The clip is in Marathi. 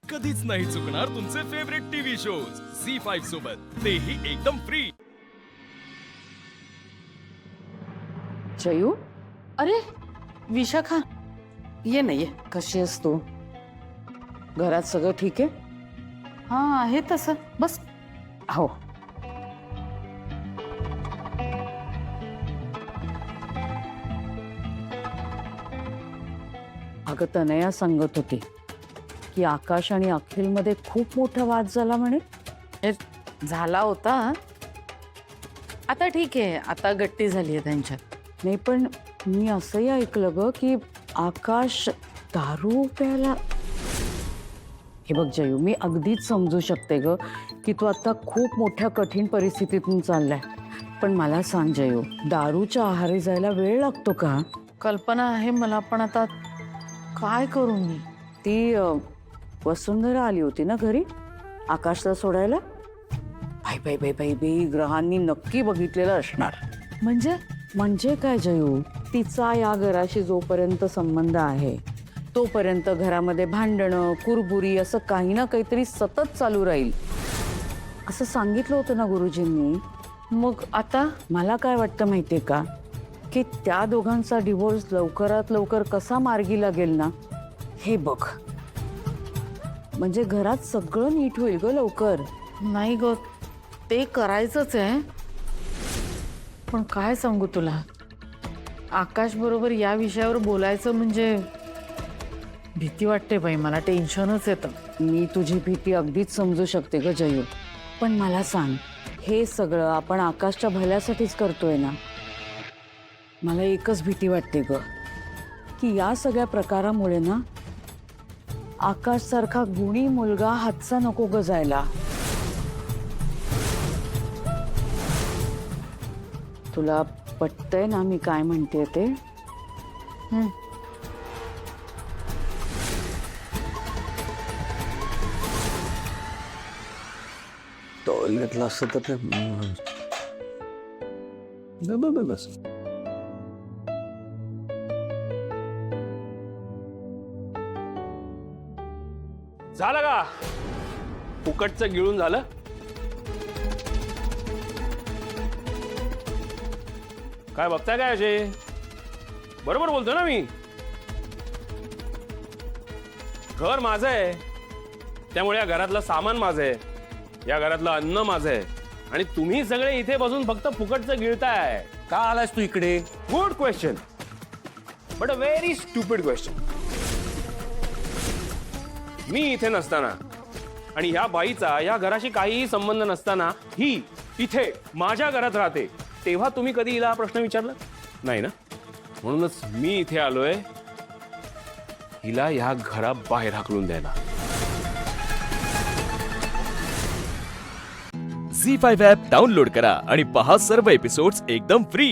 कधीच नाही चुकणार तुमचे फेवरेट टीव्ही शोज झी5 सोबत, तेही एकदम फ्री। जयू, अरे विशाखा, ये ना ये। कशी आहेस तू? घरात सगळं ठीक आहे? हाँ आहे तसं, बस। हो। अगं तनया सांगत होती की आकाश आणि अखिल मध्ये खूप मोठा वाद झाला म्हणे। हे झाला होता, आता ठीक आहे, आता गट्टी झाली आहे त्यांच्यात। नाही पण मी असंही ऐकलं ग की आकाश दारू प्यायला। हे बघ जयू, मी अगदीच समजू शकते ग की तू आता खूप मोठ्या कठीण परिस्थितीतून चाललाय, पण मला सांग जयू, दारूच्या आहारी जायला वेळ लागतो का? कल्पना आहे मला, पण आता काय करू मी? ती वसुंधरा आली होती ना घरी आकाशला सोडायला? बाई बाई बाई बाई बाई, ग्रहांनी नक्की बघितलेलं असणार। म्हणजे काय जयू, तिचा या घराशी जोपर्यंत संबंध आहे तोपर्यंत घरामध्ये भांडणं कुरबुरी असं काही ना काहीतरी सतत चालू राहील असं सांगितलं होतं ना गुरुजींनी। मग आता मला काय वाटतं माहितीये का की त्या दोघांचा डिवोर्स लवकरात लवकर कसा मार्गी लागेल ना हे बघ, म्हणजे घरात सगळं नीट होईल ग लवकर। नाही ग, ते करायचंच आहे, पण काय सांगू तुला, आकाश बरोबर या विषयावर बोलायचं म्हणजे भीती वाटते बाई, मला टेन्शनच येतं। मी तुझी भीती अगदीच समजू शकते ग जयू, पण मला सांग, हे सगळं आपण आकाशच्या भल्यासाठीच करतोय ना? मला एकच भीती वाटते ग की या सगळ्या प्रकारामुळे ना आकाश सारखा गुणी मुलगा हातचा नको ग जायला। तुला पटतंय ना मी काय म्हणते ते? टॉयल घेतला असतं तर ते बस। झालं का फुकटचं गिळून झालं? काय बघताय काय अजय? बरोबर बोलतो ना मी? घर माझं आहे, त्यामुळे या घरातलं सामान माझं आहे, या घरातलं अन्न माझं आहे, आणि तुम्ही सगळे इथे बसून फक्त फुकटचं गिळताय। का आलास तू इकडे? Good question, but a very stupid question. मी इथे नसताना आणि ह्या बाईचा या घराशी काहीही संबंध नसताना ही इथे माझ्या घरात राहते, तेव्हा तुम्ही कधी हिला हा प्रश्न विचारला नाही ना? म्हणूनच मी इथे आलोय हिला ह्या घराबाहेर हाकलून द्यायला। झी5 ॲप डाउनलोड करा आणि पहा सर्व एपिसोड्स एकदम फ्री।